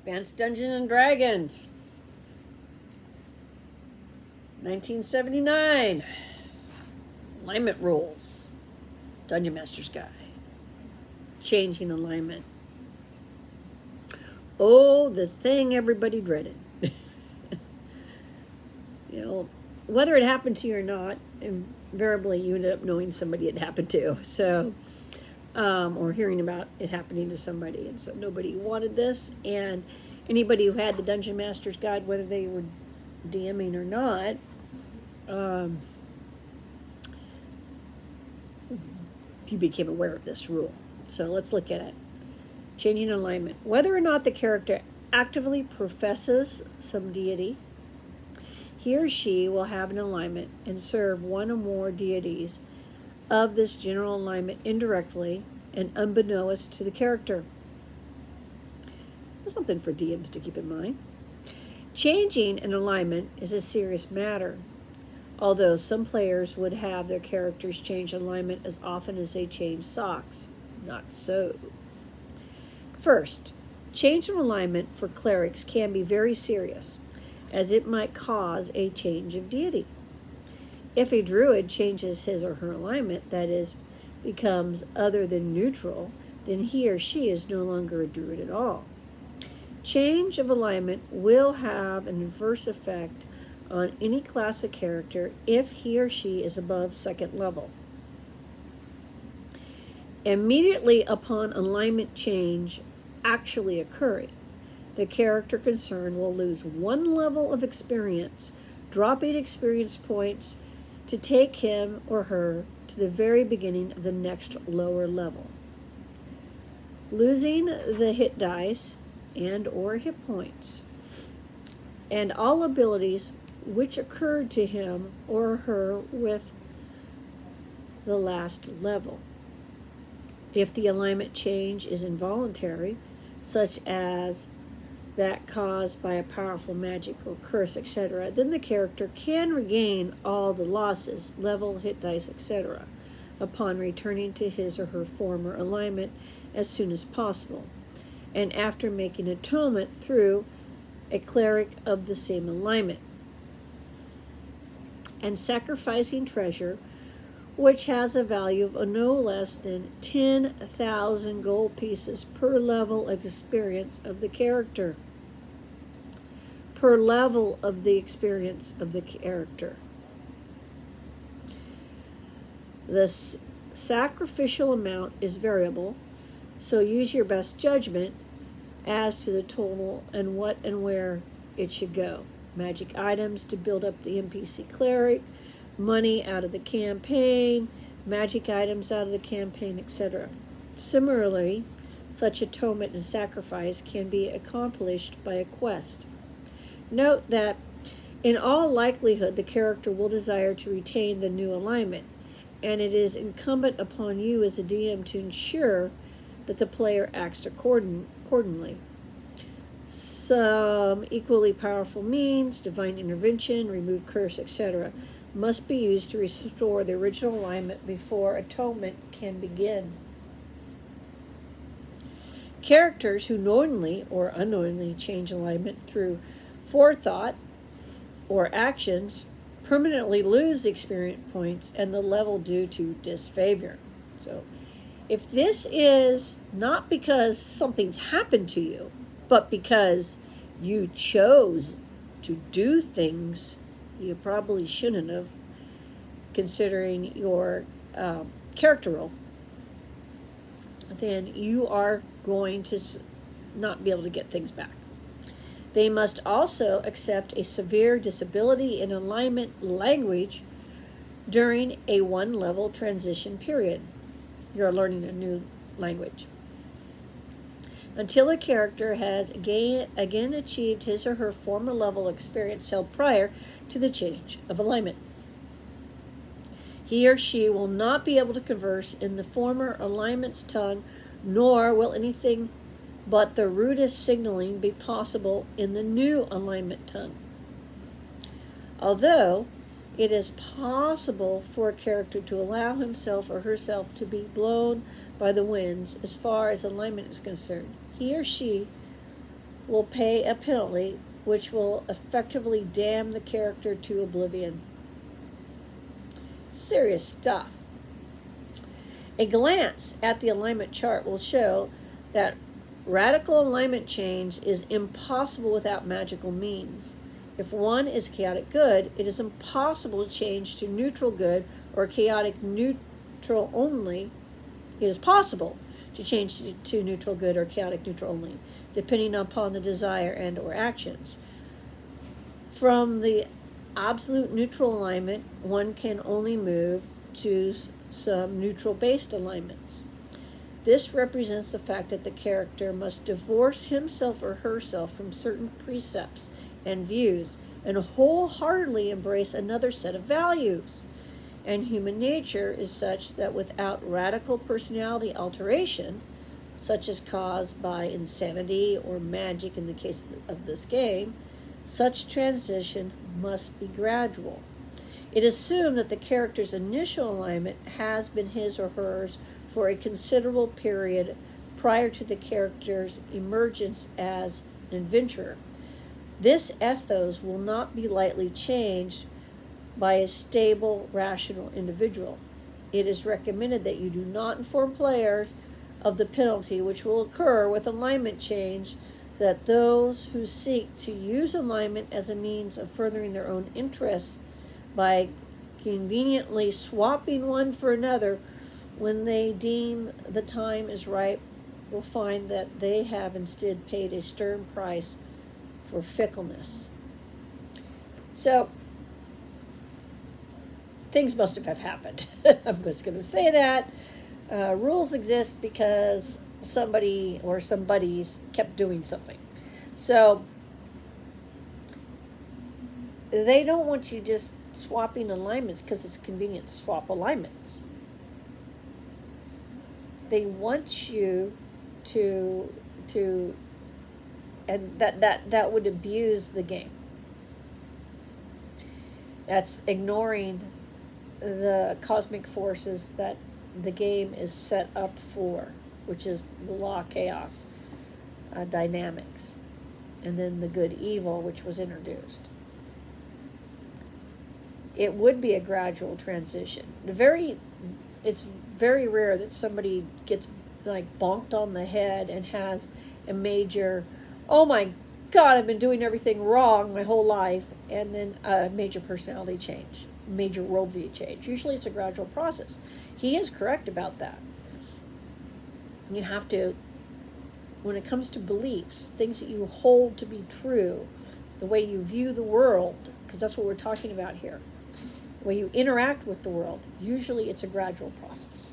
Advanced Dungeons and Dragons. 1979. Alignment rules. Dungeon Master's Guide. Changing alignment. Oh, the thing everybody dreaded. You know, whether it happened to you or not, invariably you ended up knowing somebody it happened to. So, or hearing about it happening to somebody. And so nobody wanted this. And anybody who had the Dungeon Master's Guide, whether they were DMing or not, you became aware of this rule. So let's look at it. Changing alignment. Whether or not the character actively professes some deity, he or she will have an alignment and serve one or more deities of this general alignment indirectly and unbeknownst to the character. That's something for DMs to keep in mind. Changing an alignment is a serious matter, although some players would have their characters change alignment as often as they change socks. Not so. First, change of alignment for clerics can be very serious, as it might cause a change of deity. If a druid changes his or her alignment, that is, becomes other than neutral, then he or she is no longer a druid at all. Change of alignment will have an adverse effect on any class of character if he or she is above second level. Immediately upon alignment change actually occurring, the character concerned will lose one level of experience, dropping experience points to take him or her to the very beginning of the next lower level. Losing the hit dice and or hit points and all abilities which occurred to him or her with the last level. If the alignment change is involuntary, such as that caused by a powerful magic or curse, etc., then the character can regain all the losses, level, hit dice, etc., upon returning to his or her former alignment as soon as possible, and after making atonement through a cleric of the same alignment, and sacrificing treasure, which has a value of no less than 10,000 gold pieces per level of experience of the character. Per level of the experience of the character. The sacrificial amount is variable, so use your best judgment as to the total and what and where it should go. Magic items to build up the NPC cleric, money out of the campaign, magic items out of the campaign, etc. Similarly, such atonement and sacrifice can be accomplished by a quest. Note that in all likelihood the character will desire to retain the new alignment, and it is incumbent upon you as a DM to ensure that the player acts accordingly. Some equally powerful means, divine intervention, remove curse, etc., must be used to restore the original alignment before atonement can begin. Characters who knowingly or unknowingly change alignment through forethought or actions permanently lose experience points and the level due to disfavor. So if this is not because something's happened to you, but because you chose to do things you probably shouldn't have, considering your character role, then you are going to not be able to get things back. They must also accept a severe disability in alignment language during a one-level transition period. You're learning a new language. Until a character has again achieved his or her former level of experience held prior to the change of alignment. He or she will not be able to converse in the former alignment's tongue, nor will anything but the rudest signaling be possible in the new alignment tongue. Although it is possible for a character to allow himself or herself to be blown by the winds as far as alignment is concerned, he or she will pay a penalty which will effectively damn the character to oblivion. Serious stuff. A glance at the alignment chart will show that radical alignment change is impossible without magical means. If one is chaotic good, it is impossible to change to neutral good or chaotic neutral only. It is possible to change to neutral good or chaotic neutral only, depending upon the desire and or actions. From the absolute neutral alignment, one can only move to some neutral-based alignments. This represents the fact that the character must divorce himself or herself from certain precepts and views and wholeheartedly embrace another set of values. And human nature is such that without radical personality alteration, such as caused by insanity or magic in the case of this game, such transition must be gradual. It is assumed that the character's initial alignment has been his or hers for a considerable period prior to the character's emergence as an adventurer. This ethos will not be lightly changed by a stable, rational individual. It is recommended that you do not inform players of the penalty which will occur with alignment change, so that those who seek to use alignment as a means of furthering their own interests by conveniently swapping one for another when they deem the time is right will find that they have instead paid a stern price for fickleness. So, things must have happened. I'm just going to say that. Rules exist because somebody or some buddies kept doing something. So, they don't want you just swapping alignments because it's convenient to swap alignments. They want you to and that would abuse the game. That's ignoring the cosmic forces that the game is set up for, which is the law chaos dynamics, and then the good evil, which was introduced. It would be a gradual transition. It's very rare that somebody gets like bonked on the head and has a major, oh my God, I've been doing everything wrong my whole life, and then a major personality change, major worldview change. Usually it's a gradual process. He is correct about that. You have to, when it comes to beliefs, things that you hold to be true, the way you view the world, because that's what we're talking about here, the way you interact with the world, usually it's a gradual process.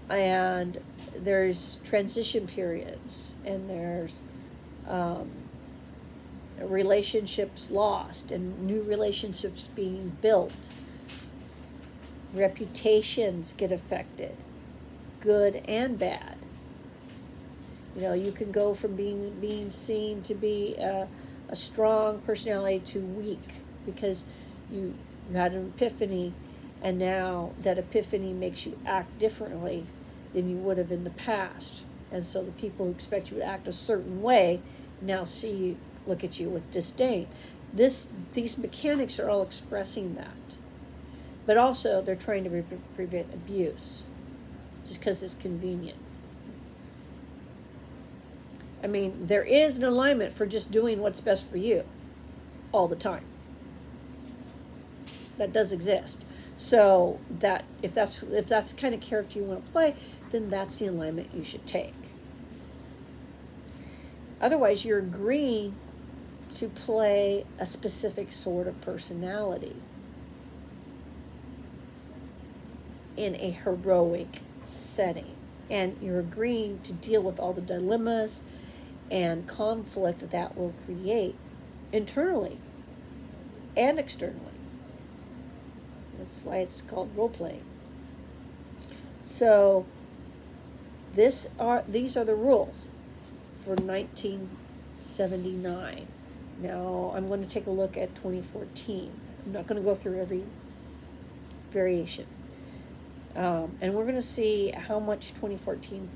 And there's transition periods, and there's relationships lost and new relationships being built. Reputations get affected, good and bad. You know, you can go from being seen to be a strong personality to weak because you had an epiphany, and now that epiphany makes you act differently than you would have in the past. And so the people who expect you to act a certain way now look at you with disdain. These mechanics are all expressing that. But also they're trying to prevent abuse just because it's convenient. I mean, there is an alignment for just doing what's best for you all the time. That does exist. So that if that's the kind of character you want to play, then that's the alignment you should take. Otherwise, you're agreeing to play a specific sort of personality in a heroic setting. And you're agreeing to deal with all the dilemmas and conflict that will create internally and externally. That's why it's called role-playing. So these are the rules for 1979. Now I'm going to take a look at 2014. I'm not going to go through every variation. And we're going to see how much 2014